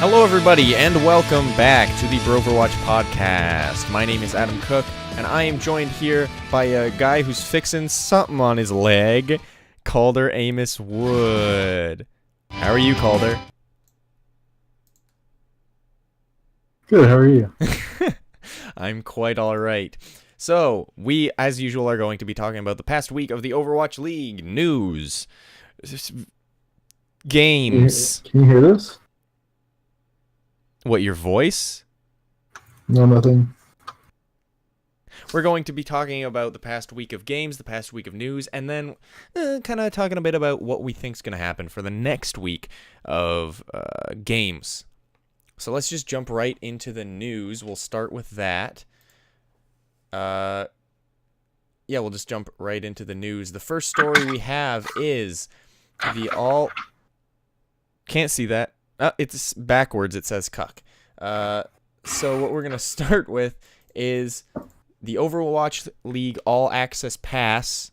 Hello, everybody, and welcome back to the Broverwatch podcast. My name is Adam Cook, and I am joined here by a guy who's fixing something on his leg, Calder Amos Wood. How are you, Calder? Good, how are you? I'm quite alright. So, we, as usual, are going to be talking about the past week of the Overwatch League news, games. Can you hear this? What, your voice? No, nothing. We're going to be talking about the past week of games, the past week of news, and then kind of talking a bit about what we think's going to happen for the next week of games. So let's just jump right into the news. We'll start with that. Yeah, we'll just jump right into the news. The first story we have is the all... Can't see that. It's backwards. It says cuck. So what we're going to start with is the Overwatch League All Access Pass,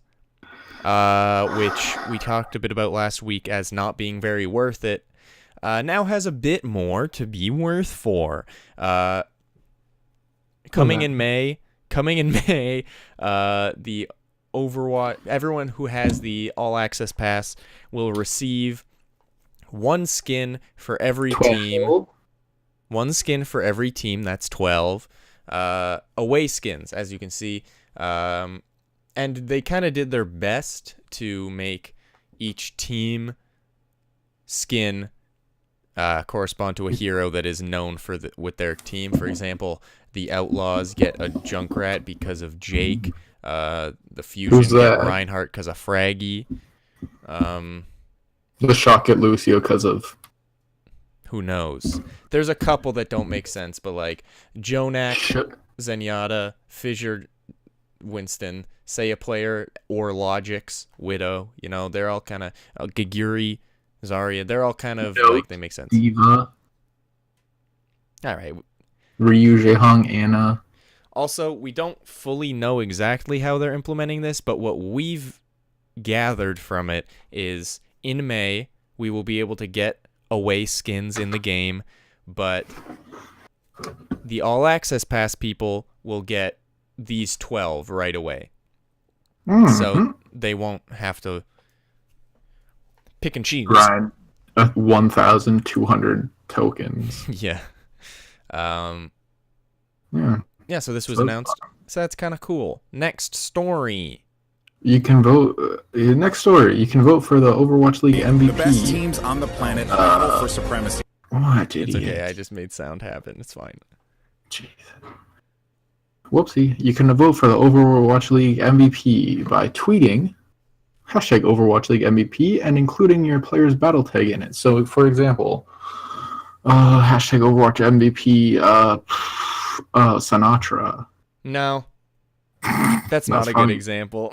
which we talked a bit about last week as not being very worth it, now has a bit more to be worth for. Coming in May, the Overwatch, everyone who has the All Access Pass will receive one skin for every 12. team. One skin for every team. That's 12. Away skins, as you can see. And they kind of did their best to make each team skin correspond to a hero that is known for with their team. For example, the Outlaws get a Junkrat because of Jake. The Fusion get Reinhardt because of Fraggy. The Shock at Lucio because of... Who knows? There's a couple that don't make sense, but like Jonak, Zenyatta, Fissure, Winston, say a player, or Logix, Widow, you know, they're all kind of... Giguri, Zarya, they're all kind of, like, they make sense. Diva. Alright. Ryu, Jaehong, Anna. Also, we don't fully know exactly how they're implementing this, but what we've gathered from it is... In May, we will be able to get away skins in the game, but the All Access Pass people will get these 12 right away. Mm-hmm. So they won't have to pick and choose. Grind 1,200 tokens. Yeah. Yeah, so this was announced. So that's kind of cool. Next story. You can vote. Next story. You can vote for the Overwatch League MVP. The best teams on the planet battle for supremacy. What, It's idiot? okay. I just made sound happen. It's fine. Jeez. Whoopsie. You can vote for the Overwatch League MVP by tweeting hashtag Overwatch League MVP and including your player's battle tag in it. So, for example, hashtag Overwatch MVP Sinatra. No. That's not a good example.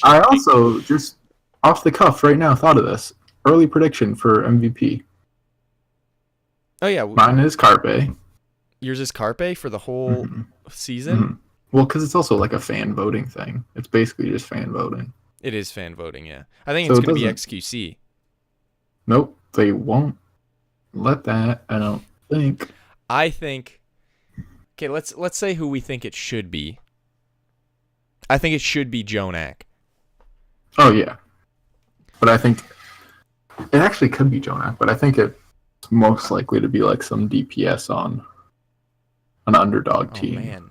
I also, just off the cuff right now, thought of this. Early prediction for MVP. Oh, yeah. Mine is Carpe. Yours is Carpe for the whole season? Mm-hmm. Well, because it's also like a fan voting thing. It's basically just fan voting. It is fan voting, yeah. I think it's going to be XQC. Nope, they won't let that, I don't think. I think... Okay, let's say who we think it should be. I think it should be Jonak. Oh, yeah. But I think... It actually could be Jonak, but I think it's most likely to be like some DPS on an underdog team. Oh, man.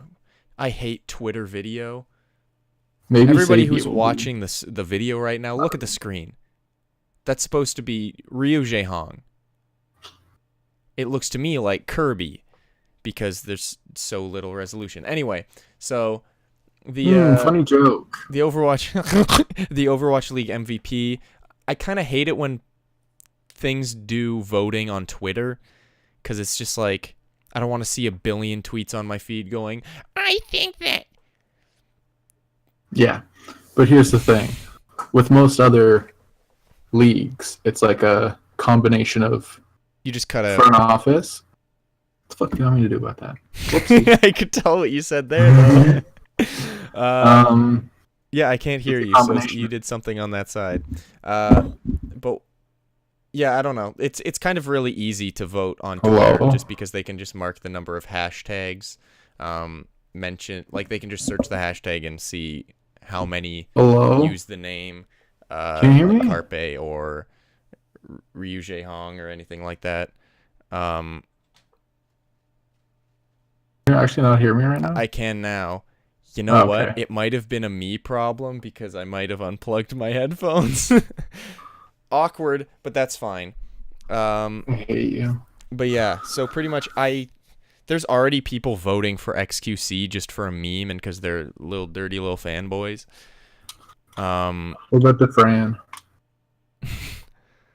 I hate Twitter video. Maybe everybody who's watching the video right now, look at the screen. That's supposed to be Ryu Jaehong. It looks to me like Kirby because there's so little resolution. Anyway, so... funny joke. The Overwatch, the Overwatch League MVP. I kind of hate it when things do voting on Twitter, because it's just like I don't want to see a billion tweets on my feed going, "I think that." Yeah, but here's the thing: with most other leagues, it's like a combination of you just cut out front office. What the fuck do you want me to do about that? Whoopsie. I could tell what you said there, though. Yeah, I can't hear you, so you did something on that side. But Yeah, I don't know. It's kind of really easy to vote on Hello? Twitter just because they can just mark the number of hashtags. Mention like they can just search the hashtag and see how many Hello? use the name Can you hear me? Carpe or Ryu Hong or anything like that. You're actually not hearing me right now? I can now. You know what? Okay. It might have been a me problem because I might have unplugged my headphones. Awkward, but that's fine. I hate you. But yeah, so pretty much there's already people voting for XQC just for a meme and because they're little dirty little fanboys. What about the Fran?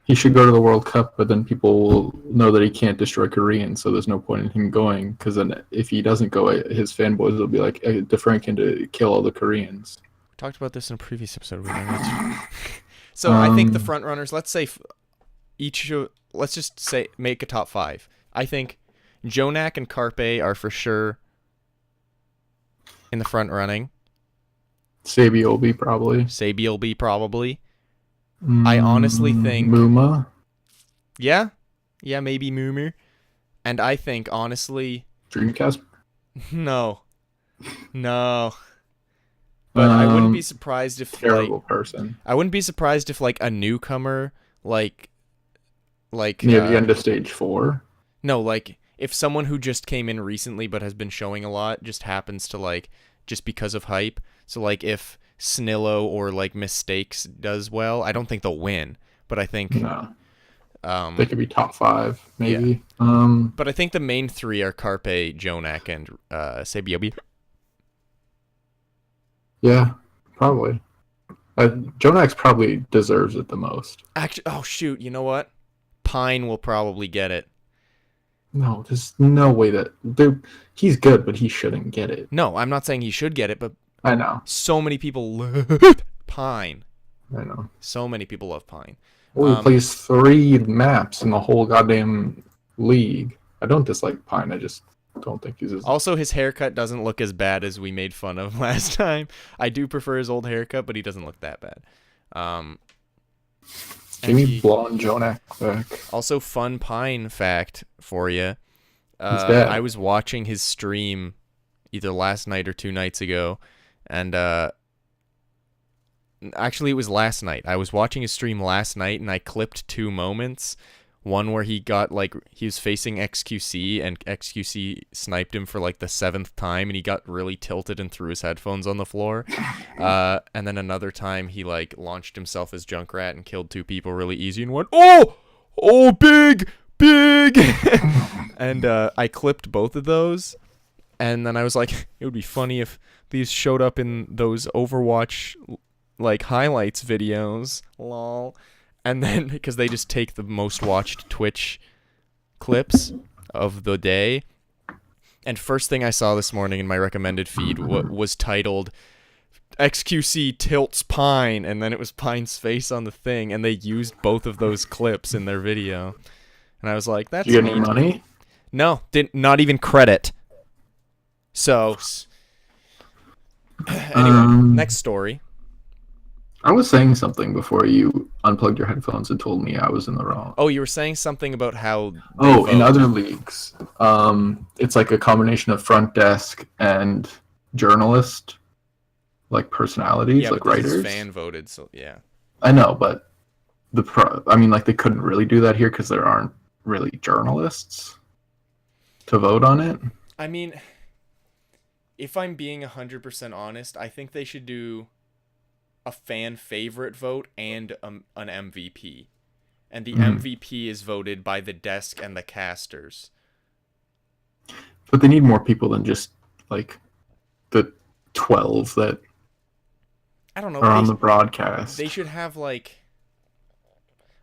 He should go to the World Cup, but then people will know that he can't destroy Koreans, so there's no point in him going. Because then, if he doesn't go, his fanboys will be like, "DeFrank can kill all the Koreans." We talked about this in a previous episode. So I think the front runners. Let's say let's just say make a top 5. I think Jonak and Carpe are for sure in the front running. Sabi will be probably. Sabi will be probably. I honestly think Muma. Yeah, maybe Moomer. And I think honestly, Dreamcast. no. But I wouldn't be surprised if terrible person. I wouldn't be surprised if like a newcomer like near the end of stage 4. No, like if someone who just came in recently but has been showing a lot just happens to like just because of hype. So like if Snillo or like Mistakes does well, I don't think they'll win, but I think no. They could be top 5 maybe. Yeah. But I think the main 3 are Carpe, Jonak, and Sabiobi. Yeah, probably. Jonax probably deserves it the most. Actually, oh shoot, you know what? Pine will probably get it. No, there's no way that he's good, but he shouldn't get it. No, I'm not saying he should get it, but I know. So many people love Pine. I know. So many people love Pine. Well, he plays 3 maps in the whole goddamn league. I don't dislike Pine. I just don't think he's as... Also, his haircut doesn't look as bad as we made fun of last time. I do prefer his old haircut, but he doesn't look that bad. Give me blonde Jonak back. Also, fun Pine fact for you. I was watching his stream either last night or 2 nights ago, and actually it was last night. I was watching his stream last night, and I clipped 2 moments. One where he got like he was facing XQC and XQC sniped him for like the 7th time and he got really tilted and threw his headphones on the floor. And then another time he like launched himself as Junkrat and killed 2 people really easy and went, "Oh, big." And I clipped both of those. And then I was like, it would be funny if these showed up in those Overwatch like highlights videos. Lol. And then, because they just take the most watched Twitch clips of the day. And first thing I saw this morning in my recommended feed was titled, XQC tilts Pine. And then it was Pine's face on the thing. And they used both of those clips in their video. And I was like, that's neat. Did you get any money? No, not even credit. So, anyway, next story. I was saying something before you unplugged your headphones and told me I was in the wrong. Oh, you were saying something about how... in other leagues, it's like a combination of front desk and journalist, like personalities, like writers. It's fan voted, so yeah. I know, but they couldn't really do that here because there aren't really journalists to vote on it. I mean, if I'm being 100% honest, I think they should do a fan favorite vote and an MVP. And the MVP is voted by the desk and the casters. But they need more people than just like the 12 that I don't know, are on the broadcast. They should have like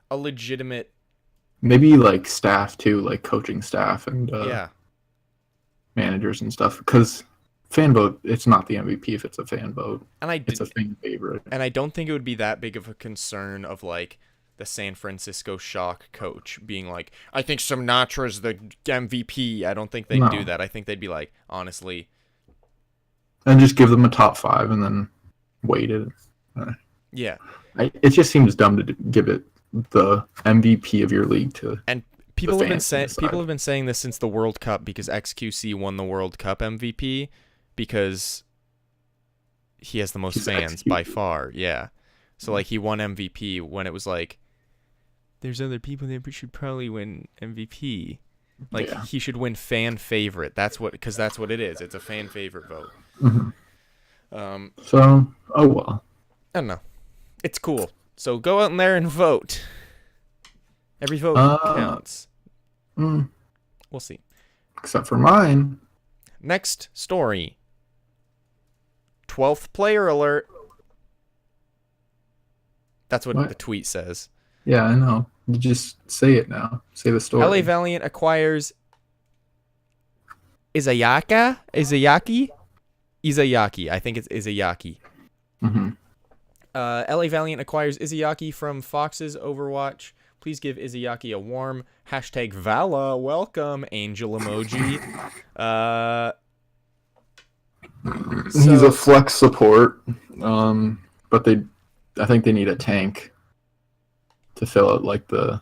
a legitimate, maybe like staff too, like coaching staff and managers and stuff, because fan vote, it's not the MVP if it's a fan vote. It's a fan favorite. And I don't think it would be that big of a concern of like the San Francisco Shock coach being like, I think Sinatra's the MVP. I don't think they'd do that. I think they'd be like, honestly. And just give them a top 5 and then wait it. Yeah. It just seems dumb to give it the MVP of your league to. And people have been saying this since the World Cup, because XQC won the World Cup MVP because he has the most fans by far. Yeah. So like he won MVP when it was like there's other people that should probably win MVP. Like he should win fan favorite. Because that's what it is. It's a fan favorite vote. Mm-hmm. So, oh well. I don't know. It's cool. So go out in there and vote. Every vote counts. We'll see. Except for mine. Next story. 12th player alert. That's what the tweet says. Yeah, I know. You just say it now. Say the story. LA Valiant acquires Iake. I think it's Iake. Mm-hmm. LA Valiant acquires Iake from Fox's Overwatch. Please give Iake a warm #Vala welcome angel emoji. He's a flex support, but I think they need a tank to fill out like the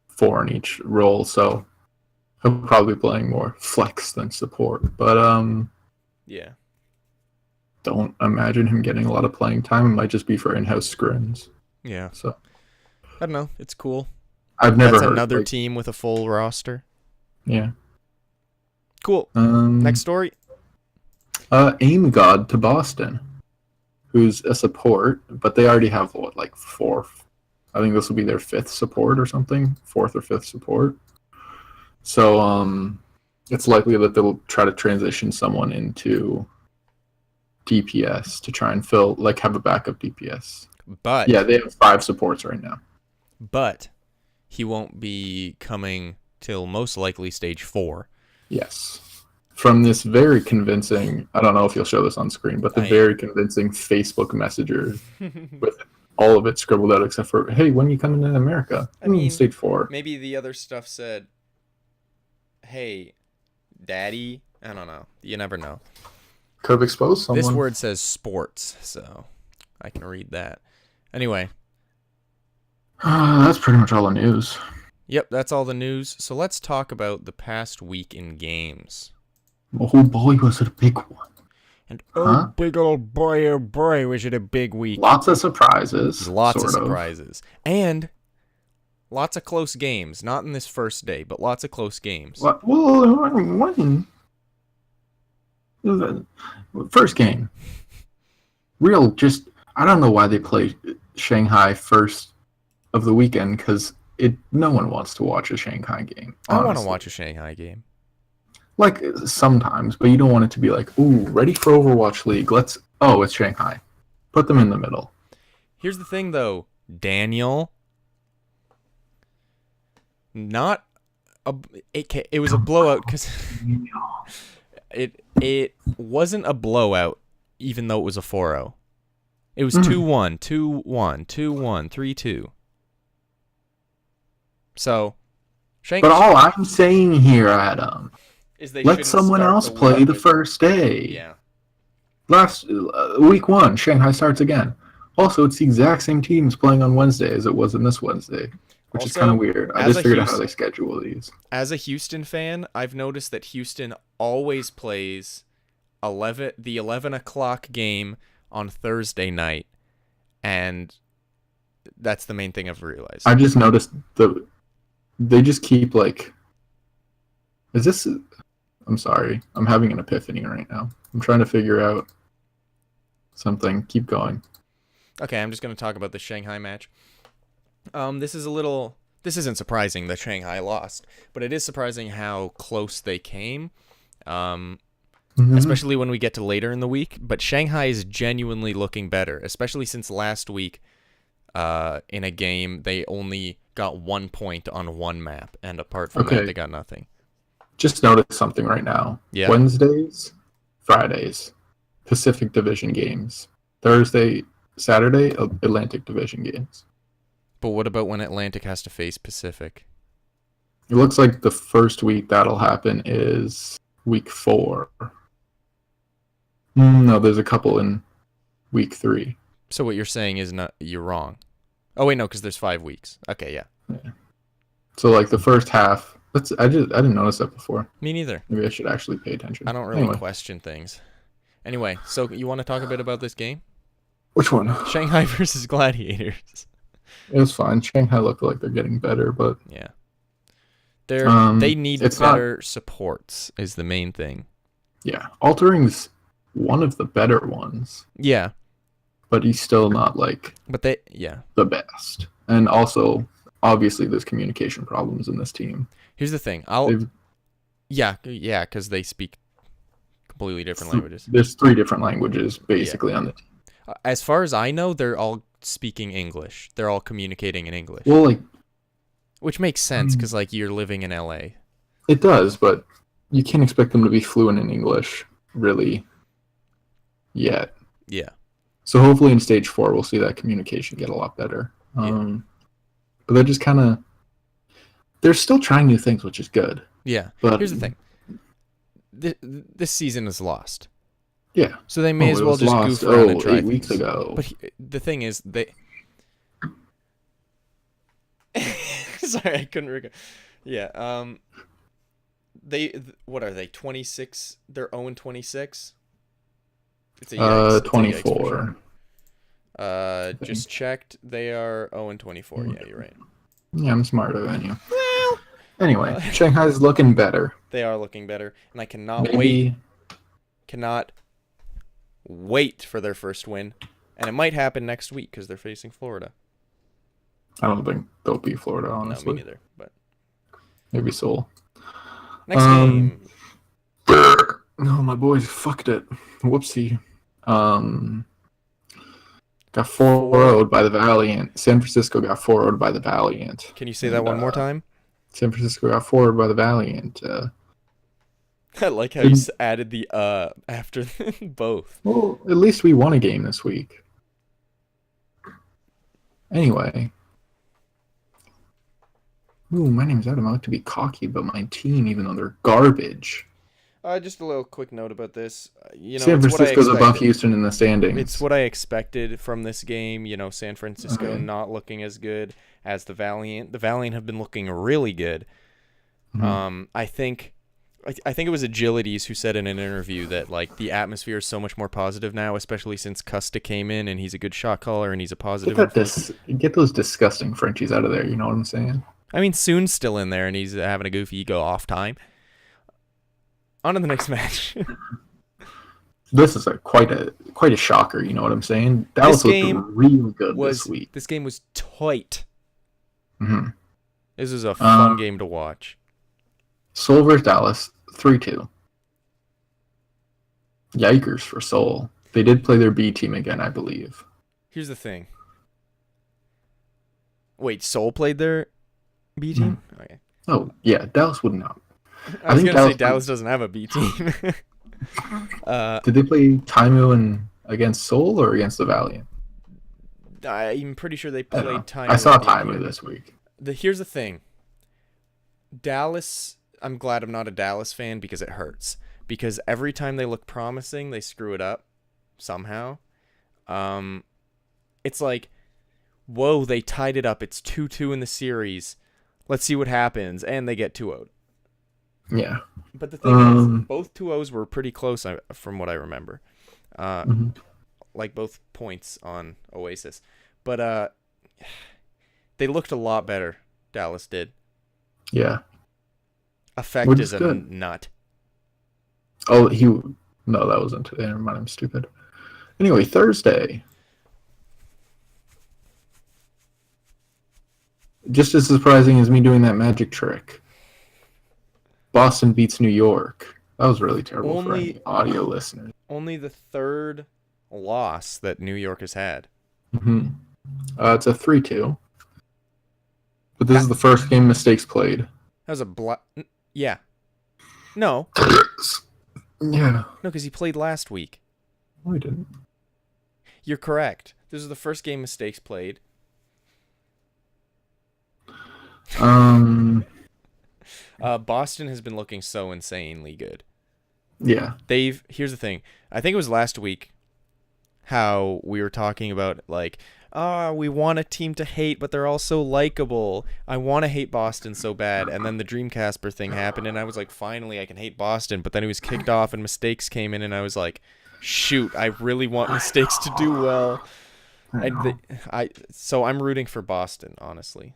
4 in each role. So he'll probably be playing more flex than support. But yeah. Don't imagine him getting a lot of playing time. It might just be for in-house scrims. Yeah. So I don't know. It's cool. I've never heard another team with a full roster. Yeah. Cool. Next story. Aim God to Boston, who's a support, but they already have 4. I think this will be their 5th support or something, 4th or 5th support. So it's likely that they'll try to transition someone into DPS to try and have a backup DPS. But yeah, they have 5 supports right now. But he won't be coming till most likely stage 4. Yes. From this very convincing, I don't know if you'll show this on screen, but very convincing Facebook Messenger with all of it scribbled out except for, hey, when you come into America? I mean, stage 4. Maybe the other stuff said, hey, daddy. I don't know. You never know. Could have exposed someone. This word says sports, so I can read that. Anyway. That's pretty much all the news. Yep, that's all the news. So let's talk about the past week in games. Oh boy, was it a big one. And big old boy, oh boy, was it a big week. Lots of surprises. Lots of surprises. And lots of close games. Not in this first day, but lots of close games. Well, when? First game. I don't know why they play Shanghai first of the weekend, because no one wants to watch a Shanghai game. Honestly. I want to watch a Shanghai game. Like, sometimes, but you don't want it to be like, ooh, ready for Overwatch League. It's Shanghai. Put them in the middle. Here's the thing, though. Daniel. It was a blowout, because it wasn't a blowout, even though it was a 4-0. It was 2-1, 2-1, 2-1, 3-2. So, but all I'm saying here, Adam, is they let someone else play the first day. Yeah. Last week 1, Shanghai starts again. Also, it's the exact same teams playing on Wednesday as it was in this Wednesday, which is kind of weird. I just figured out how they schedule these. As a Houston fan, I've noticed that Houston always plays the 11 o'clock game on Thursday night, and that's the main thing I've realized. I just noticed they just keep is this? I'm sorry, I'm having an epiphany right now. I'm trying to figure out something. Keep going. Okay, I'm just going to talk about the Shanghai match. This isn't surprising that Shanghai lost, but it is surprising how close they came. Especially when we get to later in the week. But Shanghai is genuinely looking better, especially since last week in a game they only got 1 point on one map, and apart from that, they got nothing. Just noticed something right now. Yeah. Wednesdays, Fridays, Pacific Division games. Thursday, Saturday, Atlantic Division games. But what about when Atlantic has to face Pacific? It looks like the first week that'll happen is week 4. No, there's a couple in week 3. So what you're saying is you're wrong. Oh wait, no, because there's 5 weeks. Okay, yeah. So like the first half. I didn't notice that before. Me neither. Maybe I should actually pay attention. I don't really Anyway. question things. Anyway, so you want to talk a bit about this game? Which one? Shanghai versus Gladiators. It was fine. Shanghai looked like they're getting better, but Yeah. They need it's better supports is the main thing. yeah, Altering's one of the better ones, Yeah. but he's still not like But yeah. the best. And also, obviously, there's communication problems in this team. Here's the thing. Yeah, because they speak completely different languages. There's 3 different languages basically on the team. As far as I know, they're all speaking English. They're all communicating in English. Well, like Which makes sense because like you're living in LA. it does, but you can't expect them to be fluent in English really yet. Yeah. So hopefully in stage 4 we'll see that communication get a lot better. But they're just they're still trying new things, which is good. Yeah. But here's the thing. This season is lost. Yeah. So they may as well just goof around and try 8 weeks ago. But the thing is, sorry, I couldn't recall. Yeah. What are they? 26? They're 0-26. It's a yikes. 24. Just checked. They are 0-24. Yeah, you're right. Yeah, I'm smarter than you. Well, anyway, Shanghai's looking better. They are looking better, and I cannot wait for their first win, and it might happen next week because they're facing Florida. I don't think they'll beat Florida, honestly. No, me neither. But maybe Seoul. Next game. No, my boys fucked it. Whoopsie. Got 4-0'd by the Valiant. San Francisco got 4-0'd by the Valiant. Can you say that one more time? San Francisco got 4-0'd by the Valiant. I like how you added the after both. Well, at least we won a game this week. Anyway. Ooh, my name's Adam. I like to be cocky about my team, even though they're garbage. Just a little quick note about this. San Francisco's above Houston in the standings. It's what I expected from this game. San Francisco not looking as good as the Valiant. The Valiant have been looking really good. Mm-hmm. I think it was Agilities who said in an interview that like the atmosphere is so much more positive now, especially since Custa came in and he's a good shot caller and he's a positive. Get those disgusting Frenchies out of there. You know what I'm saying? I mean, Soon's still in there and he's having a goofy ego off time. On to the next match. This is quite a shocker. You know what I'm saying? Dallas looked really good this week. This game was tight. Mm-hmm. This was a fun game to watch. Seoul versus Dallas, 3-2. Yikers for Seoul. They did play their B team again, I believe. Here's the thing. Wait, Seoul played their B team? Mm-hmm. Okay. Oh, yeah. Dallas would not. I was going to say Dallas doesn't have a B team. Did they play Taimu against Seoul or against the Valiant? I'm pretty sure they played Taimu. I saw Taimu this week. Here's the thing. Dallas, I'm glad I'm not a Dallas fan because it hurts. Because every time they look promising, they screw it up somehow. It's like, whoa, they tied it up. It's 2-2 in the series. Let's see what happens. And they get 2-0'd. Yeah. But the thing is, both 2-0s were pretty close from what I remember. Like both points on Oasis. But they looked a lot better, Dallas did. Yeah. Effect is a nut. Oh, no, that wasn't today. Never mind, I'm stupid. Anyway, Thursday. Just as surprising as me doing that magic trick. Boston beats New York. That was really terrible for any audio listeners. Only the third loss that New York has had. Mm-hmm. It's a 3-2. But this is the first game mistakes played. That was yeah. No. Yeah. No, because he played last week. No, he didn't. You're correct. This is the first game mistakes played. Boston has been looking so insanely good. Yeah. Here's the thing. I think it was last week. how we were talking about, like, we want a team to hate, but they're all so likable. I want to hate Boston so bad. And then the Dreamcasper thing happened, and I was like, finally, I can hate Boston. But then he was kicked off, and Mistakes came in, and I was like, shoot, I really want Mistakes to do well. So I'm rooting for Boston, honestly.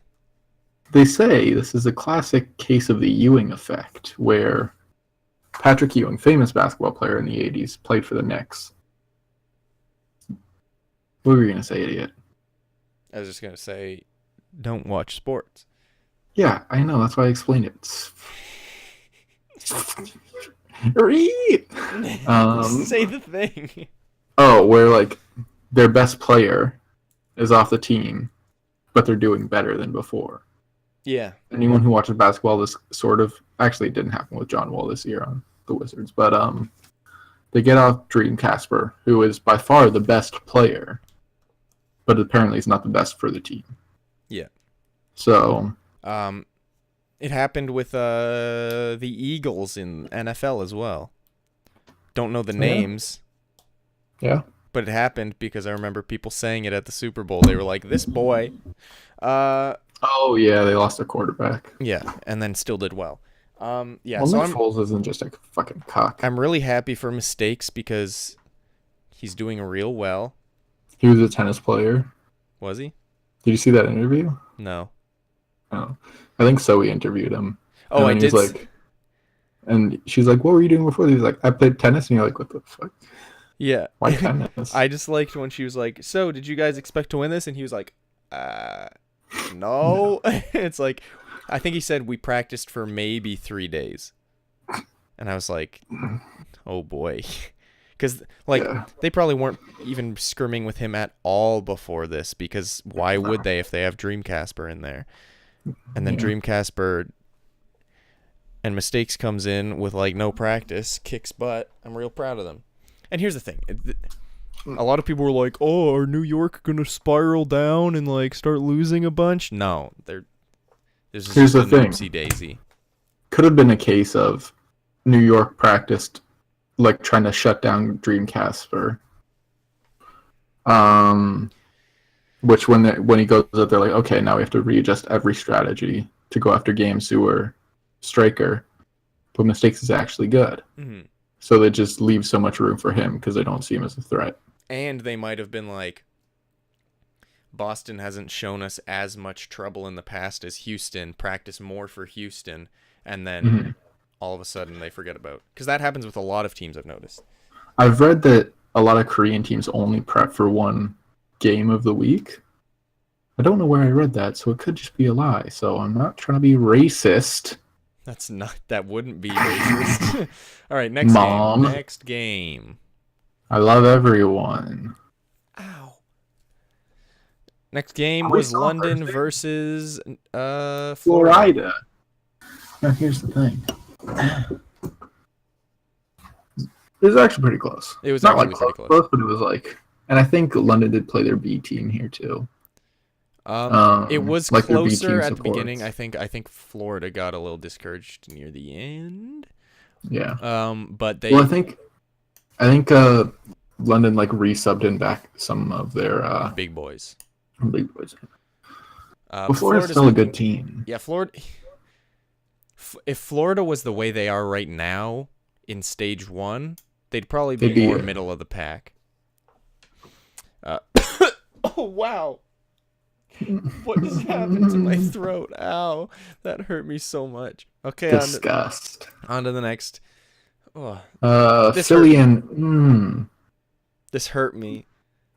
They say this is a classic case of the Ewing effect, where Patrick Ewing, famous basketball player in the 80s, played for the Knicks. What were you going to say, idiot? I was just going to say, don't watch sports. Yeah, I know. That's why I explained it. Say the thing. Oh, where, like, their best player is off the team, but they're doing better than before. Yeah. Anyone who watches basketball, this sort of... Actually, it didn't happen with John Wall this year on the Wizards, but they get off Dreamcasper, who is by far the best player, but apparently he's not the best for the team. Yeah. So... it happened with the Eagles in NFL as well. Don't know the names. Yeah. But it happened because I remember people saying it at the Super Bowl. They were like, this boy. Oh, yeah, they lost their quarterback. Yeah, and then still did well. Yeah, well, so Nick Foles isn't just a fucking cock. I'm really happy for Mistakes because he's doing real well. He was a tennis player. Was he? Did you see that interview? No. Oh, I think Zoe interviewed him. Oh, I did. And she's like, "What were you doing before?" He's like, "I played tennis," and you're like, "What the fuck?" Yeah. Why tennis? I just liked when she was like, "So, did you guys expect to win this?" And he was like, no. It's like, I think he said we practiced for maybe 3 days, and I was like, "Oh boy." Because, like, they probably weren't even scrimming with him at all before this, because why would they if they have Dreamcasper in there? And then Dreamcasper and Mistakes comes in with, like, no practice, kicks butt. I'm real proud of them. And here's the thing. A lot of people were like, oh, are New York going to spiral down and, like, start losing a bunch? No. This is here's just the a thing. Oopsie-daisy. Could have been a case of New York practiced, like, trying to shut down Dreamcasper. Which when he goes up, they're like, okay, now we have to readjust every strategy to go after Game Sewer Striker. But Mistakes is actually good. Mm-hmm. So they just leave so much room for him because they don't see him as a threat. And they might have been like, Boston hasn't shown us as much trouble in the past as Houston. Practice more for Houston. And then all of a sudden they forget about. Because that happens with a lot of teams, I've noticed. I've read that a lot of Korean teams only prep for one game of the week. I don't know where I read that, so it could just be a lie. So I'm not trying to be racist. That wouldn't be racist. All right, next Mom. game. Next game. I love everyone. Ow. Next game was London versus Florida. Now here's the thing. It was actually pretty close. It was not actually like pretty close, but it was like, and I think London did play their B team here too. It was like their B closer team at the supports. beginning. I think Florida got a little discouraged near the end. Yeah. But they. Well, I think London like resubbed in back some of their big boys. Big boys. But Florida's still a good team. Yeah, Florida. If Florida was the way they are right now in stage 1, they'd probably be more middle of the pack. Oh wow. What just happened to my throat? Ow. That hurt me so much. Okay, Disgust. On to the next. Oh, Philly and... This hurt me.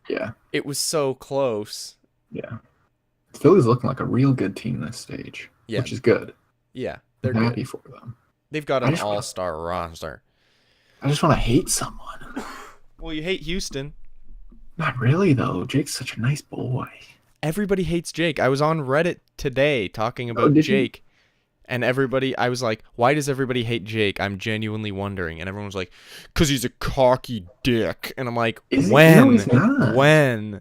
Yeah. It was so close. Yeah. Philly's looking like a real good team this stage, which is good. Yeah, they're happy for them. They've got an all-star roster. I just want to hate someone. Well, you hate Houston. Not really, though. Jake's such a nice boy. Everybody hates Jake. I was on Reddit today talking about Jake, and I was like, why does everybody hate Jake? I'm genuinely wondering. And everyone was like, because he's a cocky dick. And I'm like, when? No, he's not. When?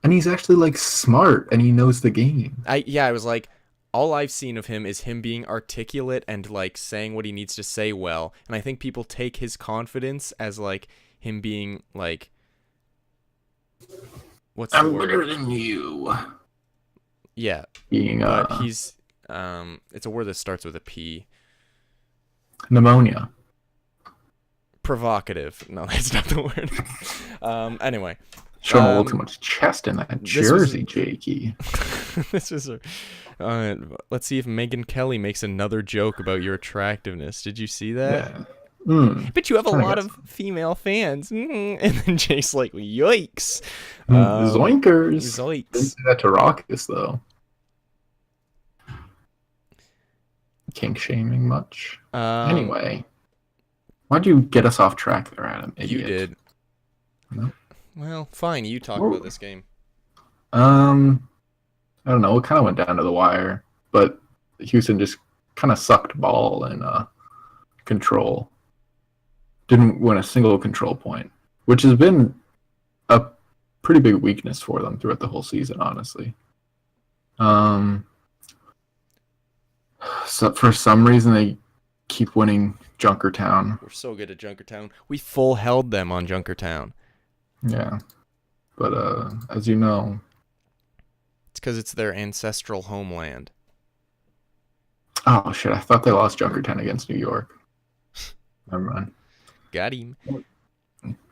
And he's actually, like, smart, and he knows the game. I was like, all I've seen of him is him being articulate and, like, saying what he needs to say well. And I think people take his confidence as, like, him being, like, what's the I'm word? better than you. Yeah, Being but he's it's a word that starts with a P. pneumonia. Provocative. No, that's not the word. Anyway. Showing a little too much chest in that jersey, Jakey. This is let's see if Megyn Kelly makes another joke about your attractiveness. Did you see that? Yeah. But you have a lot of female fans. And then Jake's like, yikes. Zoinkers. Zoinks. Didn't say that to Raucus, though. Kink shaming much. Anyway. Why'd you get us off track there, Adam? Idiot. You did. No. Well, fine. You talk about this game. I don't know. It kind of went down to the wire, but Houston just kind of sucked ball and control. Didn't win a single control point, which has been a pretty big weakness for them throughout the whole season, honestly. So for some reason, they keep winning Junkertown. We're so good at Junkertown. We full held them on Junkertown. Yeah. But as you know... It's because it's their ancestral homeland. Oh, shit. I thought they lost Junkertown against New York. Never mind. Got him.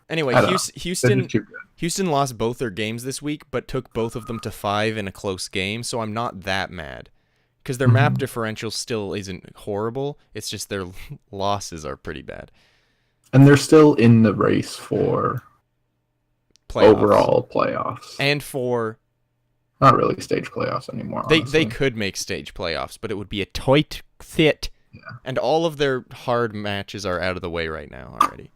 Anyway, Houston lost both their games this week, but took both of them to 5 in a close game, so I'm not that mad. Because their map differential still isn't horrible. It's just their losses are pretty bad. And they're still in the race for overall playoffs. And for... Not really stage playoffs anymore, They could make stage playoffs, but it would be a tight fit. Yeah. And all of their hard matches are out of the way right now already.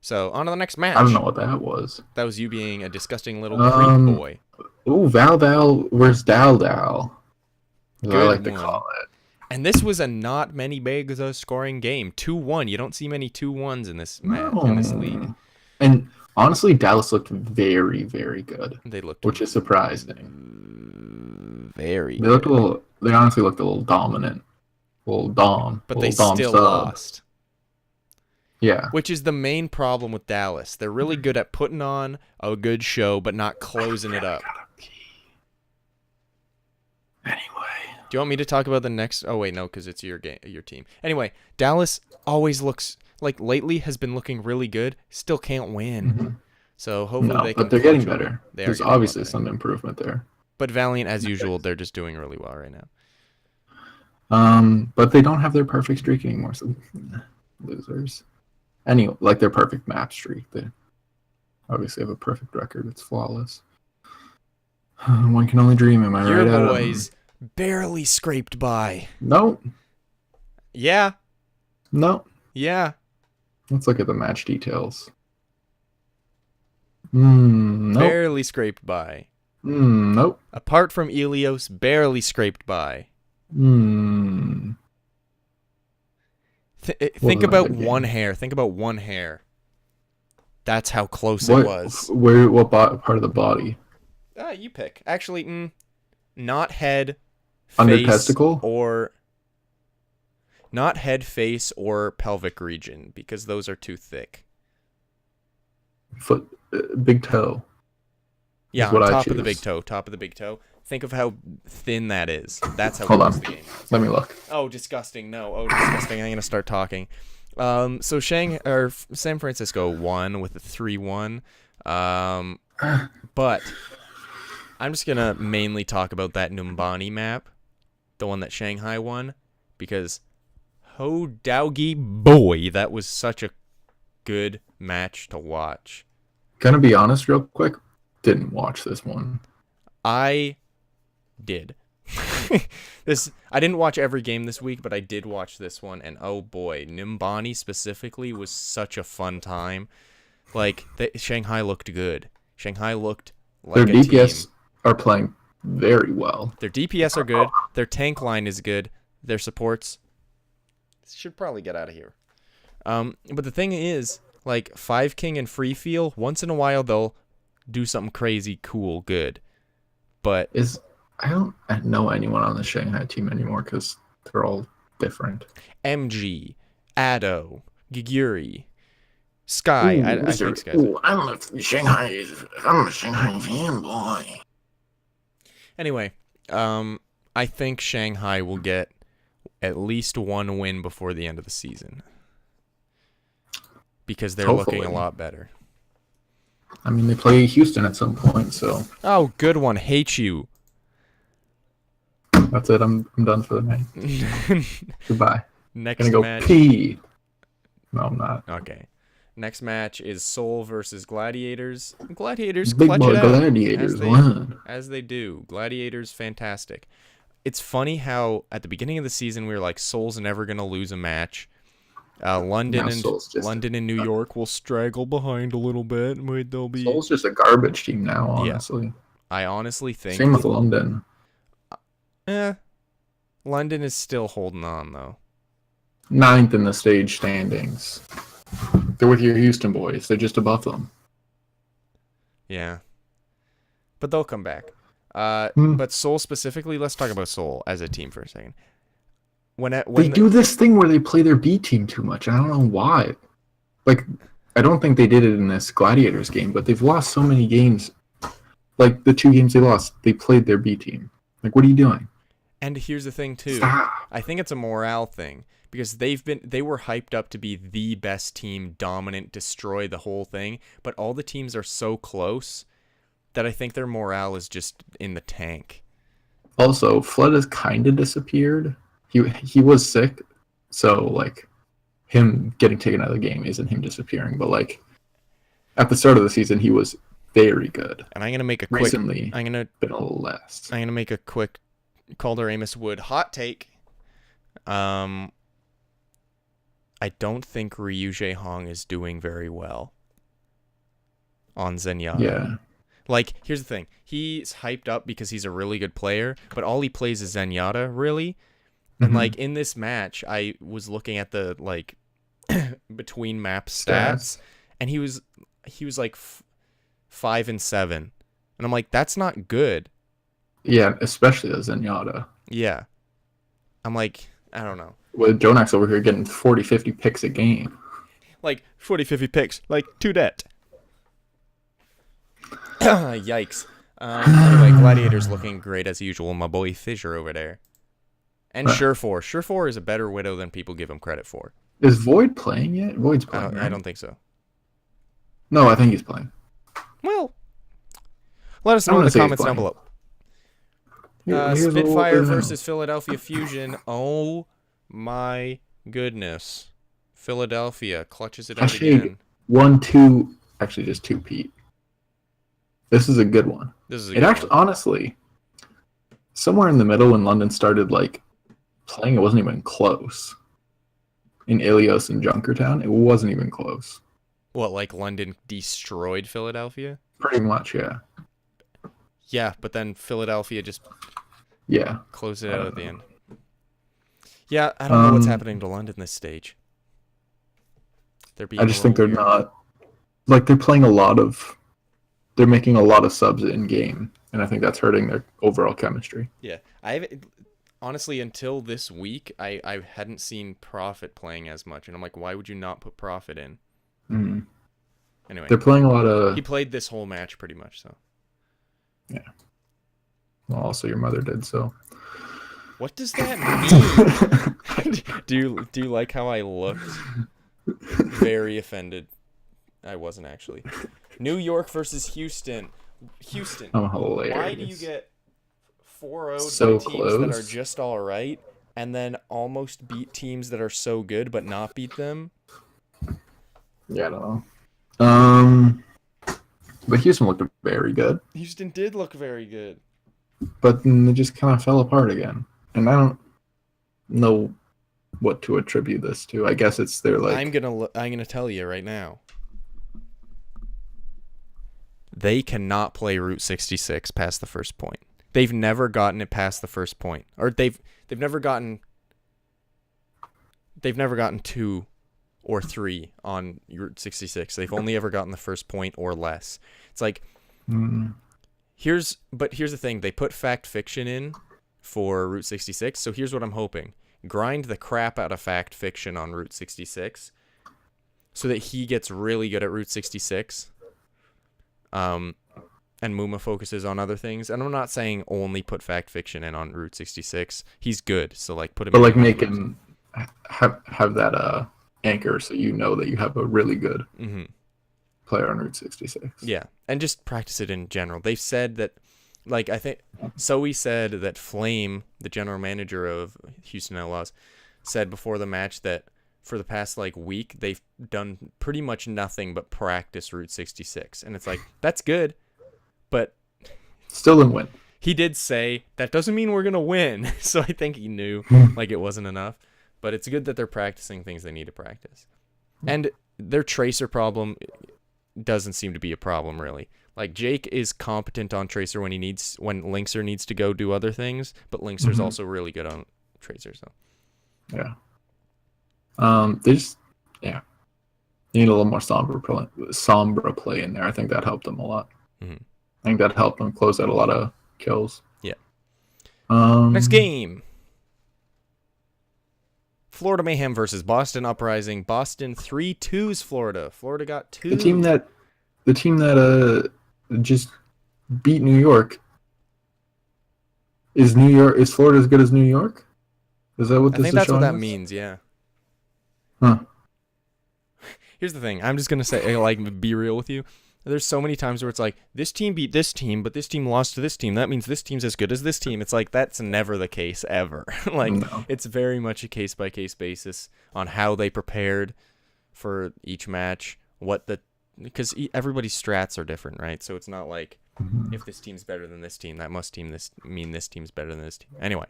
So, on to the next match. I don't know what that was. That was you being a disgusting little creep boy. Ooh, Val, where's Dal? As I like to call it. And this was a not many big scoring game. 2-1. You don't see many 2-1s in this match, in this league. And honestly, Dallas looked very, very good. They looked, which is surprising. Very. They honestly looked a little dominant, a little dom. But they still lost. Yeah. Which is the main problem with Dallas. They're really good at putting on a good show, but not closing it up. Anyway. Do you want me to talk about the next? Oh wait, no, because it's your team. Anyway, Dallas always looks like lately has been looking really good. Still can't win. So hopefully they can. But they're getting better. There's obviously some improvement there. But Valiant, as usual, they're just doing really well right now. But they don't have their perfect streak anymore. So losers. Anyway, like their perfect map streak. They obviously have a perfect record. It's flawless. One can only dream. Am I right? Your boys barely scraped by. No. Yeah. No. Yeah. Let's look at the match details. Nope. Barely scraped by. Nope. Apart from Elios, barely scraped by. Think about one hair. Think about one hair. That's how close it was. What part of the body? You pick. Actually, not head, under face, testicle, or not head, face, or pelvic region, because those are too thick. Foot, big toe. Yeah, on top of the big toe. Top of the big toe. Think of how thin that is. That's how close the game is. Let me look. Oh, disgusting. No. Oh, disgusting. I'm going to start talking. So San Francisco won with a 3-1. But I'm just going to mainly talk about that Numbani map, the one that Shanghai won, because ho doggy boy, that was such a good match to watch. Gonna be honest real quick, didn't watch this one. I did. I didn't watch every game this week, but I did watch this one, and oh boy, Numbani specifically was such a fun time. Like, Shanghai looked good. Shanghai looked like their DPS are playing very well. Their DPS are good. Their tank line is good. Their supports should probably get out of here. But the thing is, like, 5 King and Free Feel, once in a while they'll do something crazy, cool, good. But I don't know anyone on the Shanghai team anymore because they're all different. MG, Addo, Giguri, Sky. Ooh, I think Sky's. I'm a Shanghai fanboy. Anyway, I think Shanghai will get at least one win before the end of the season because they're looking a lot better. I mean, they play Houston at some point, so. Oh, good one. Hate you. That's it. I'm done for the night. Goodbye. Next Gonna match. go pee. No, I'm not. Okay. Next match is Seoul versus Gladiators. Gladiators Big clutch boy it out Gladiators won. as they do. Gladiators, fantastic. It's funny how at the beginning of the season we were like, Seoul's never gonna lose a match. London and New York will straggle behind a little bit. They'll be. Seoul's just a garbage team now, honestly. Yeah. I honestly think. Same with London. London is still holding on though. 9th in the stage standings. They're with your Houston boys. They're just above them. Yeah. But they'll come back. But Seoul specifically, let's talk about Seoul as a team for a second. They do this thing where they play their B team too much. I don't know why. Like, I don't think they did it in this Gladiators game, but they've lost so many games. Like, the 2 games they lost, they played their B team. Like, what are you doing? And here's the thing, too. Stop. I think it's a morale thing. Because they were hyped up to be the best team, dominant, destroy the whole thing. But all the teams are so close that I think their morale is just in the tank. Also, Flood has kind of disappeared. He was sick, so like him getting taken out of the game isn't him disappearing. But like at the start of the season, he was very good. And I'm gonna make a quick. Recently, been a little less. I'm gonna make a quick Calder Amos Wood hot take. I don't think Ryu Jae-hong is doing very well on Zenyatta. Yeah. Like, here's the thing. He's hyped up because he's a really good player, but all he plays is Zenyatta, really. And, like, in this match, I was looking at the, like, between map stats, and he was like 5 and 7. And I'm like, that's not good. Yeah, especially as Zenyatta. Yeah. I'm like, I don't know. With Jonax over here getting 40, 50 picks a game. Like, 40, 50 picks. Like, to that. Yikes. Anyway, Gladiators looking great as usual. My boy Fissure over there. And Surefour. Surefour is a better Widow than people give him credit for. Is Void playing yet? Void's playing, I don't think so. No, I think he's playing. Well, let us know in the comments down below. Spitfire versus Philadelphia Fusion. Oh my goodness. Philadelphia clutches it out again. 1-2, actually just 2 Pete. This is a good one. Honestly, somewhere in the middle when London started like playing, it wasn't even close. In Ilios and Junkertown, it wasn't even close. What, like London destroyed Philadelphia? Pretty much, yeah. Yeah, but then Philadelphia just closed it out at the end. Yeah, I don't know what's happening to London this stage. I just think they're not like they're playing they're making a lot of subs in game, and I think that's hurting their overall chemistry. Yeah, honestly, until this week, I hadn't seen Prophet playing as much, and I'm like, why would you not put Prophet in? Mm-hmm. Anyway, they're playing a lot of. He played this whole match pretty much, so. Yeah. Well, also your mother did so. What does that mean? do you like how I looked? Very offended. I wasn't actually. New York versus Houston. Houston. Oh, hilarious. Why do you get 4-0 so teams close that are just all right, and then almost beat teams that are so good but not beat them? Yeah, I don't know. But Houston looked very good. Houston did look very good. But then they just kind of fell apart again. And I don't know what to attribute this to. I guess it's their like. I'm gonna tell you right now. They cannot play Route 66 past the first point. They've never gotten it past the first point, or they've never gotten 2 or 3 on Route 66. They've only ever gotten the first point or less. It's like here's the thing. They put fact fiction in for Route 66. So here's what I'm hoping. Grind the crap out of fact fiction on Route 66. so that he gets really good at Route 66. And Muma focuses on other things. And I'm not saying only put Fact Fiction in on Route 66. He's good, so like put him. But like make him have that anchor, so you know that you have a really good player on Route 66. Yeah, and just practice it in general. They've said that, like I think Zoe said that Flame, the general manager of Houston Outlaws, said before the match that for the past like week they've done pretty much nothing but practice Route 66, and it's like that's good. But still didn't win. He did say that doesn't mean we're gonna win. So I think he knew like it wasn't enough. But it's good that they're practicing things they need to practice. And their tracer problem doesn't seem to be a problem really. Like Jake is competent on tracer when Linkser needs to go do other things, but Linkser's also really good on tracer. So yeah. They just they need a little more somber play in there. I think that helped them a lot. I think that helped them close out a lot of kills. Yeah. Next game. Florida Mayhem versus Boston Uprising. Boston 3-2's Florida. Florida got 2. The team that just beat New York. Is Florida as good as New York? Is that what this is? I think that's what that us? means, yeah. Huh. Here's the thing. I'm just gonna say, like, be real with you. There's so many times where it's like, this team beat this team, but this team lost to this team. That means this team's as good as this team. It's like, that's never the case, ever. It's very much a case-by-case basis on how they prepared for each match, because everybody's strats are different, right? So it's not like, if this team's better than this team, that must mean this team's better than this team. Anyway,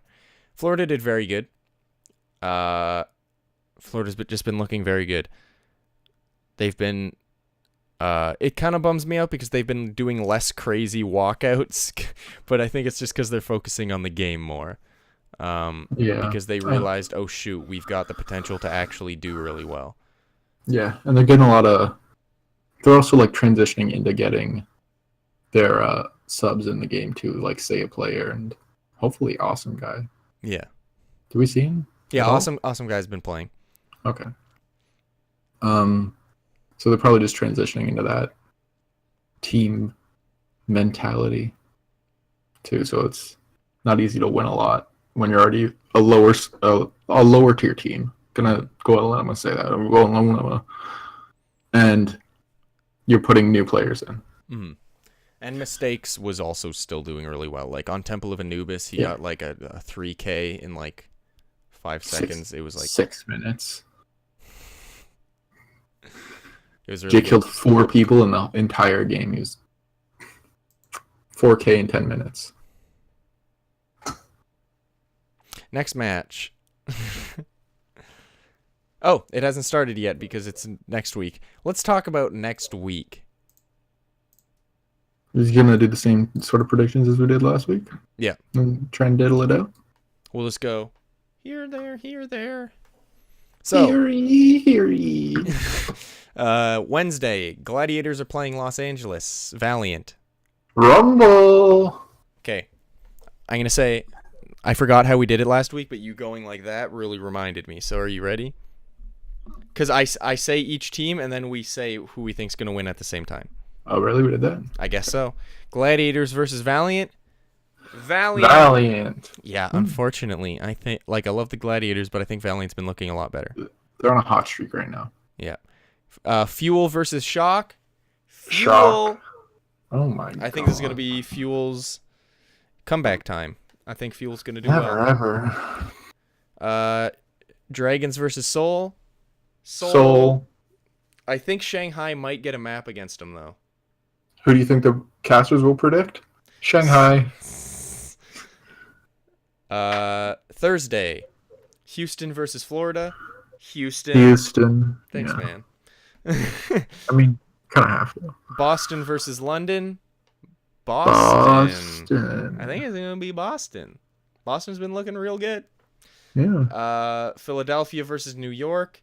Florida did very good. Florida's just been looking very good. They've been... it kind of bums me out because they've been doing less crazy walkouts, but I think it's just because they're focusing on the game more. Because they realized, oh shoot, we've got the potential to actually do really well. Yeah, and they're getting they're also like transitioning into getting their subs in the game too, like Say a Player and hopefully Awesome Guy. Yeah. Do we see him? Yeah, Awesome Guy's been playing. Okay. So they're probably just transitioning into that team mentality too. So it's not easy to win a lot when you're already a lower tier team. Gonna go out and say that. I'm going alone, and you're putting new players in. Mm-hmm. And Mistakes was also still doing really well. Like on Temple of Anubis, he got like a 3K in like 5 seconds. It was like 6 minutes. It was really Jake killed 4 people in the entire game. He was 4K in 10 minutes. Next match. Oh, it hasn't started yet because it's next week. Let's talk about next week. Is he going to do the same sort of predictions as we did last week? Yeah. And try and diddle it out? We'll just go here, there. So, Here. Wednesday, Gladiators are playing Los Angeles. Valiant. Rumble! Okay. I'm going to say, I forgot how we did it last week, but you going like that really reminded me. So are you ready? Because I say each team, and then we say who we think's going to win at the same time. Oh, really? We did that? I guess so. Gladiators versus Valiant. Valiant. Yeah, unfortunately, I think I love the Gladiators, but I think Valiant's been looking a lot better. They're on a hot streak right now. Yeah. Fuel versus Shock. Shock. Oh my god. I think this is gonna be Fuel's comeback time. I think Fuel's gonna do well. Ever. Dragons versus Seoul. Seoul. I think Shanghai might get a map against them though. Who do you think the casters will predict? Shanghai. Thursday, Houston versus Florida. Houston. Thanks, yeah. man. I mean, kind of have to. Boston versus London. Boston. I think it's going to be Boston. Boston's been looking real good. Yeah. Philadelphia versus New York.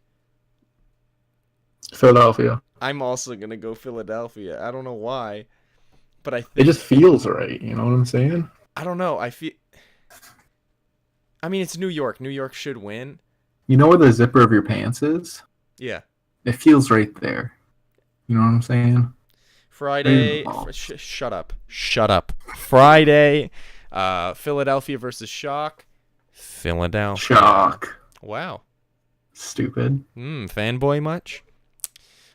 Philadelphia. I'm also going to go Philadelphia. I don't know why, but I think it just feels right. You know what I'm saying? I don't know. I mean, it's New York. New York should win. You know where the zipper of your pants is? Yeah. It feels right there. You know what I'm saying? Friday. Shut up. Shut up. Friday. Philadelphia versus Shock. Philadelphia. Shock. Wow. Stupid. Fanboy much?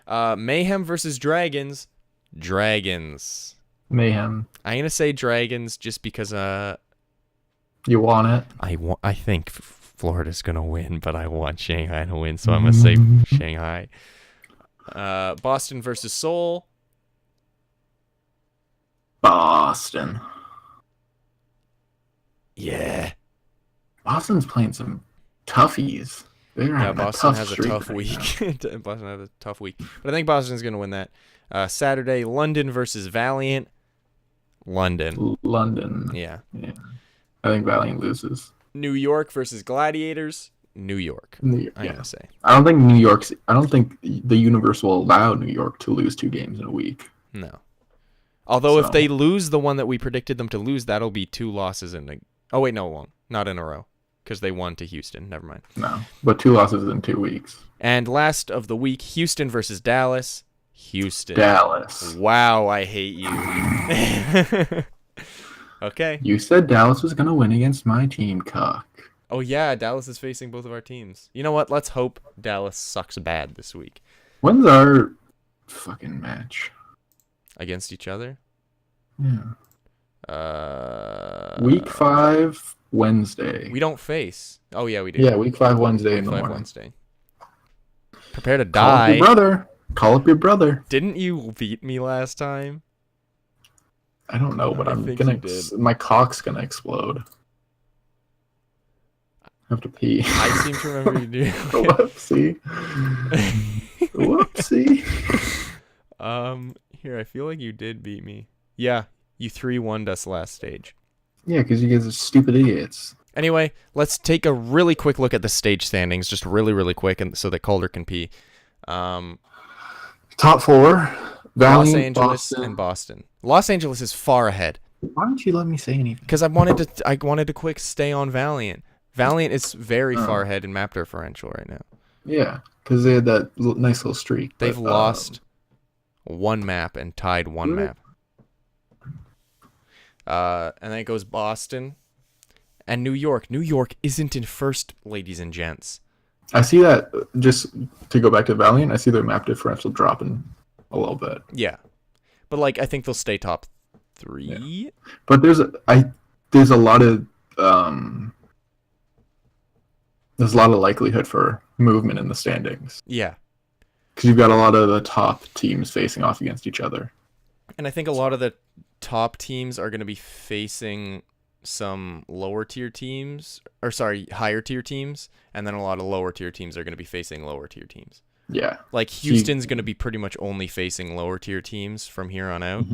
Mayhem versus Dragons. Dragons. Mayhem. I'm gonna say Dragons just because You want it? I think Florida's gonna win, but I want Shanghai to win, so I'm gonna say Shanghai. Boston versus Seoul. Boston. Yeah. Boston's playing some toughies. They're having Boston a tough has a streak tough right week. now. Boston has a tough week, but I think Boston's gonna win that. Saturday, London versus Valiant. London. London. Yeah. I think Valiant loses. New York versus Gladiators. New York. I'm gonna say. I don't think the universe will allow New York to lose 2 games in a week. No. Although if they lose the one that we predicted them to lose, that'll be 2 losses in a... Oh, wait, no, it won't. Not in a row. Because they won to Houston. Never mind. No, but 2 losses in 2 weeks. And last of the week, Houston versus Dallas. Houston. Dallas. Wow, I hate you. Okay. You said Dallas was going to win against my team, cock. Oh, yeah, Dallas is facing both of our teams. You know what? Let's hope Dallas sucks bad this week. When's our fucking match? Against each other? Yeah. Uh, Week 5, Wednesday. We don't face. Oh, yeah, we do. Yeah, week 5, Wednesday in the Week 5 morning. Wednesday. Prepare to Call up die. your brother. Call up your brother. Didn't you beat me last time? I don't know, but I I'm think gonna. you did. My cock's gonna explode. I have to pee. I seem to remember you do. Whoopsie. Whoopsie. Here, I feel like you did beat me. Yeah, you 3-1'd us last stage. Yeah, because you guys are stupid idiots. Anyway, let's take a really quick look at the stage standings, just really, really quick, and so that Calder can pee. Top 4. Valiant, Los Angeles Boston. and Boston. Los Angeles is far ahead Why don't you let me say anything? because I wanted to quick stay on Valiant. Valiant is very far ahead in map differential right now. Yeah, because they had that nice little streak. They've but, lost 1 map and tied 1 map. And then it goes Boston and New York. New York isn't in first, ladies and gents. I see that, just to go back to Valiant, I see their map differential dropping a little bit. Yeah. But I think they'll stay top 3. Yeah. But there's a lot of likelihood for movement in the standings. Yeah. Because you've got a lot of the top teams facing off against each other. And I think a lot of the top teams are going to be facing some higher tier teams, and then a lot of lower tier teams are going to be facing lower tier teams. Yeah. Houston's going to be pretty much only facing lower tier teams from here on out,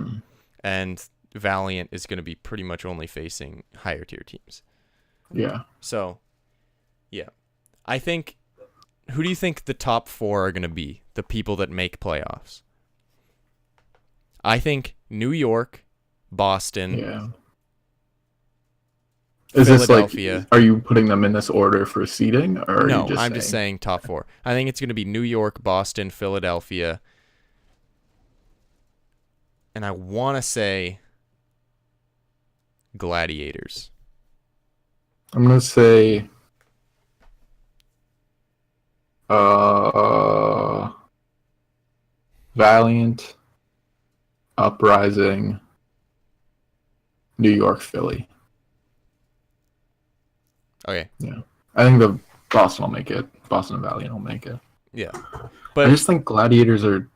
and Valiant is going to be pretty much only facing higher tier teams. Yeah. So, yeah. I think, who do you think the top 4 are going to be? The people that make playoffs? I think New York, Boston, Yeah. Is this Philadelphia. are you putting them in this order for seeding, or No, are you just I'm just saying top 4. I think it's going to be New York, Boston, Philadelphia, and I want to say Gladiators. I'm gonna say Valiant, Uprising, New York, Philly. Okay. Yeah. I think the Boston will make it. Boston and Valiant will make it. Yeah. I But just think Gladiators are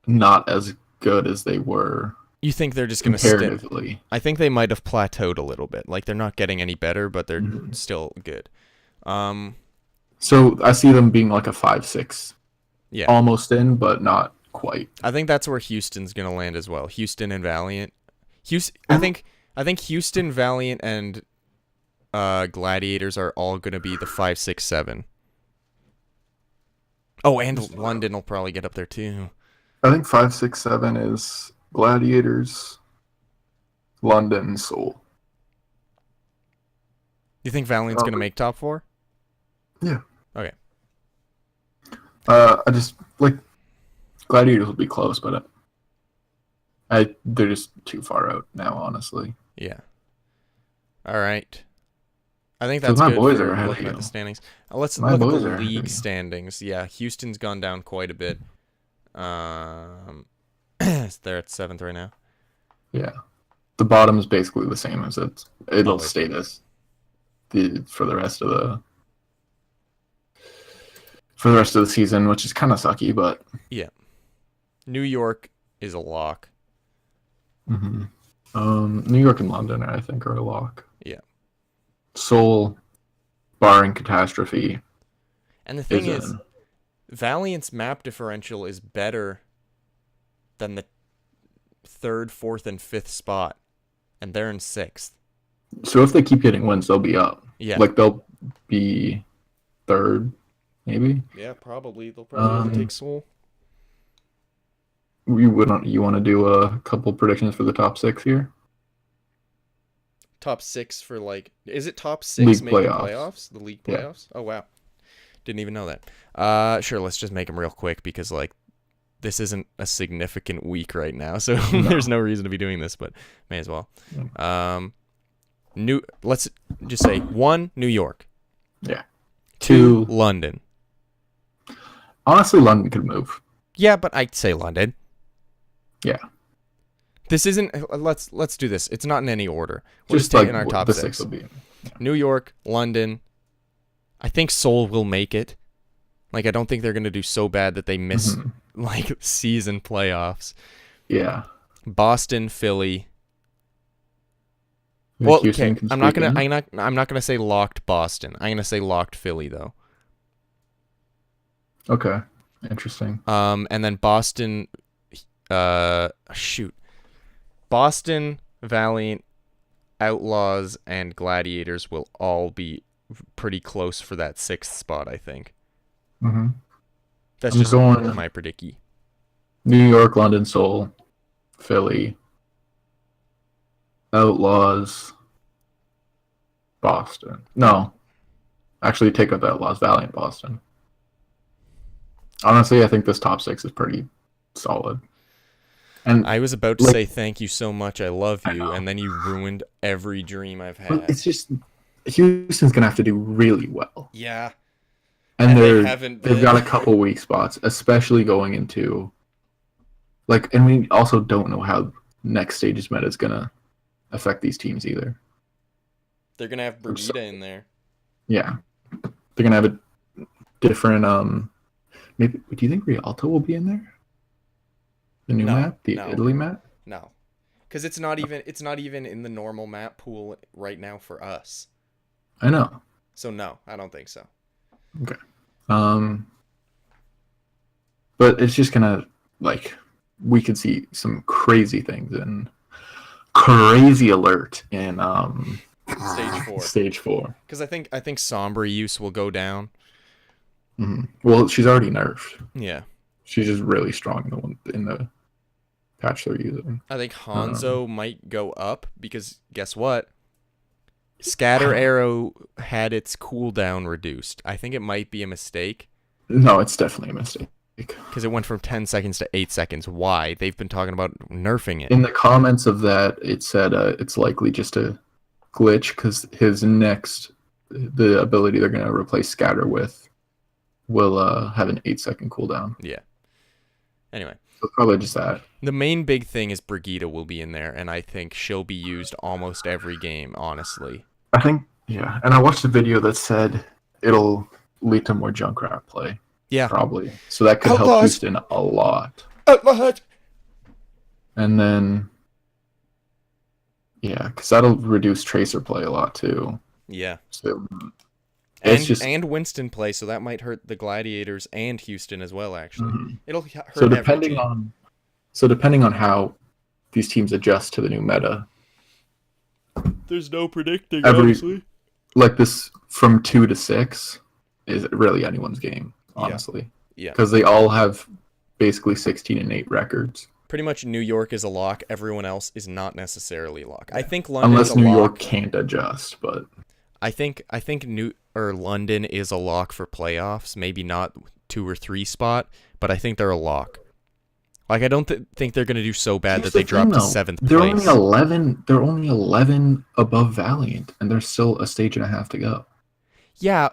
not as good as they were you think they're just going to stick? comparatively. I think they might have plateaued a little bit. They're not getting any better, but they're still good. So I see them being like a 5-6. Yeah. Almost in, but not quite. I think that's where Houston's going to land as well. Houston and Valiant. I think Houston, Valiant, and Gladiators are all going to be the 5, 6, 7. Oh, and London will probably get up there too. I think 5, 6, 7 is Gladiators, London, Seoul. You think Valiant's going to make top 4? Yeah. Okay. I just like Gladiators will be close, but they're just too far out now, honestly. Yeah. All right. I think So that's my good boys for are ahead of looking at you. the standings. Let's My look at boys the are ahead of league you. standings. Yeah, Houston's gone down quite a bit. They're at 7th right now. Yeah. The bottom is basically the same as it'll Always. stay this for the rest of the season, which is kind of sucky, but Yeah. New York is a lock. New York and London, I think, are a lock. Yeah. Seoul, barring catastrophe, And the thing is, in. Valiant's map differential is better than the 3rd, 4th, and 5th spot, and they're in 6th. So if they keep getting wins, they'll be up. Yeah. Like they'll be 3rd, maybe. Yeah, probably. They'll probably take Seoul. You want to do a couple predictions for the top 6 here? Top 6 for is it top 6 League making playoffs. playoffs? The league Yeah. playoffs? Oh wow, didn't even know that. Sure, let's just make them real quick because this isn't a significant week right now, so there's no reason to be doing this, but may as well. Let's just say 1 New York. Yeah. 2 London. Honestly, London could move. Yeah, but I'd say London. Yeah. This isn't. Let's do this. It's not in any order. We're Just taking our top the 6. 6 will be. Yeah. New York, London. I think Seoul will make it. I don't think they're gonna do so bad that they miss season playoffs. Yeah. Boston, Philly. Like Well, Houston okay. can I'm not squeak gonna. in. I'm not gonna say locked Boston. I'm gonna say locked Philly though. Okay. Interesting. And then Boston. Boston, Valiant, Outlaws, and Gladiators will all be pretty close for that 6th spot, I think. Mm-hmm. That's I'm just going my predicky. New York, London, Seoul, Philly, Outlaws, Boston. No. Actually, take out the Outlaws, Valiant, Boston. Honestly, I think this top 6 is pretty solid. And I was about to say thank you so much, I love you, and then you ruined every dream I've had. it's just Houston's gonna have to do really well. Yeah. And they've got a couple weak spots, especially going into and we also don't know how next stage's meta is gonna affect these teams either. They're gonna have Brigida in there. Yeah. They're gonna have a different maybe do you think Rialto will be in there? The new map? The Italy map? No. Because it's not even in the normal map pool right now for us. I know. So no, I don't think so. Okay. But it's just gonna we could see some crazy things and crazy alert in Stage 4. Stage 4. Because I think Sombra use will go down. Mm-hmm. Well, she's already nerfed. Yeah. She's just really strong in the patch they're using. I think Hanzo might go up because guess what? Scatter Arrow had its cooldown reduced. I think it might be a mistake. No, it's definitely a mistake. Because it went from 10 seconds to 8 seconds. Why? They've been talking about nerfing it. In the comments of that, it said it's likely just a glitch because the ability they're going to replace Scatter with will have an 8-second cooldown. Yeah. Anyway. So probably just that. The main big thing is Brigida will be in there, and I think she'll be used almost every game, honestly. I think, yeah. And I watched a video that said it'll lead to more Junkrat play. Yeah. Probably. So that could help Houston a lot. And then, yeah, because that'll reduce Tracer play a lot too. Yeah. So and Winston play, so that might hurt the Gladiators and Houston as well, actually. Mm-hmm. It'll hurt so depending on how these teams adjust to the new meta. There's no predicting, honestly. This from 2 to 6 is really anyone's game, honestly. Yeah. Because they all have basically 16-8 records. Pretty much New York is a lock. Everyone else is not necessarily a lock. I think London unless is a New lock. York can't adjust, but I think London is a lock for playoffs. Maybe not 2 or 3 spot, but I think they're a lock. Like, I don't think they're going to do so bad that they drop to 7th They're place. They're only 11 above Valiant, and there's still a stage and a half to go. Yeah,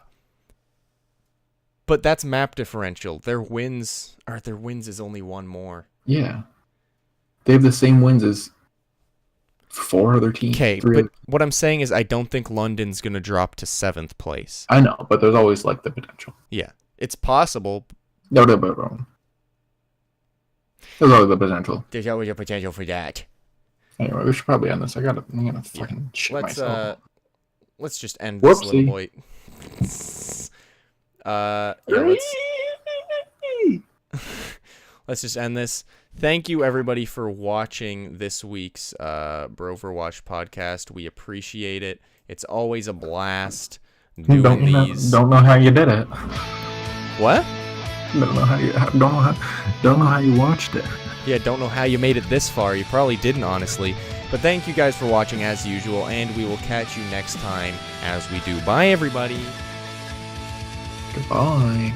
but that's map differential. Their wins is only 1 more. Yeah. They have the same wins as 4 other teams. Okay, but what I'm saying is I don't think London's going to drop to 7th place. I know, but there's always like the potential. Yeah, it's possible. No, they're wrong. There's always the potential. There's always a potential for that. Anyway, we should probably end this. I'm gonna fucking shit myself. Let's just end this little Whoopsie. boy. Yeah, let's just end this. Thank you everybody for watching this week's Broverwatch podcast. We appreciate it. It's always a blast doing these. Don't know how you did it. What? Don't know how you watched it. Yeah, don't know how you made it this far. You probably didn't, honestly. But thank you guys for watching as usual, and we will catch you next time as we do. Bye, everybody. Goodbye.